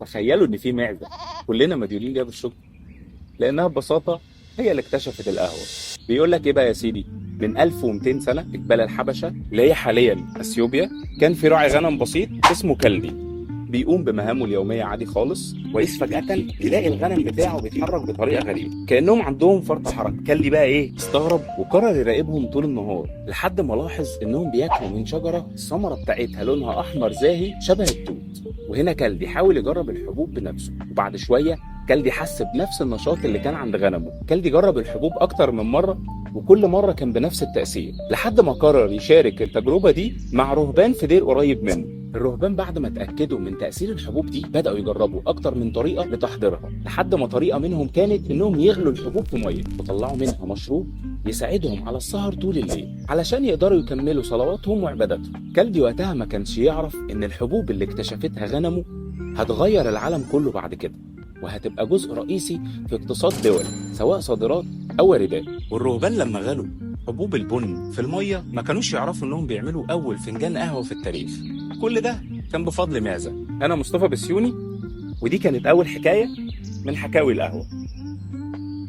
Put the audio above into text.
تخيلوا ان في معزه كلنا مديونين ليها بالشكر، لانها ببساطه هي اللي اكتشفت القهوه. بيقول لك ايه بقى يا سيدي؟ من 1200 سنه في جبال الحبشه اللي هي حاليا اثيوبيا، كان في راعي غنم بسيط اسمه كلدي بيقوم بمهامه اليوميه عادي خالص، وإذ فجاه يلاقي الغنم بتاعه بيتحرك بطريقه غريبه كانهم عندهم فرط حركه. كلدي بقى ايه؟ استغرب وقرر يراقبهم طول النهار لحد ما لاحظ انهم بياكلوا من شجره الثمره بتاعتها لونها احمر زاهي شبه التوت. وهنا كلدي حاول يجرب الحبوب بنفسه، وبعد شويه كلدي حس بنفس النشاط اللي كان عند غنمه. كلدي جرب الحبوب اكتر من مره، وكل مره كان بنفس التاثير، لحد ما قرر يشارك التجربه دي مع رهبان في دير قريب منه. الرهبان بعد ما اتاكدوا من تاثير الحبوب دي بداوا يجربوا اكتر من طريقه لتحضيرها، لحد ما طريقه منهم كانت انهم يغلوا الحبوب في ميه وطلعوا منها مشروب يساعدهم على السهر طول الليل علشان يقدروا يكملوا صلواتهم وعباداتهم. كلدي وقتها ما كانش يعرف ان الحبوب اللي اكتشفتها غنمه هتغير العالم كله بعد كده، وهتبقى جزء رئيسي في اقتصاد دول سواء صادرات او واردات. والرهبان لما غلوا حبوب البن في الميه ما كانوش يعرفوا انهم بيعملوا اول فنجان قهوه في التاريخ. كل ده كان بفضل معزه. انا مصطفى بسيوني، ودي كانت اول حكايه من حكاوي القهوه.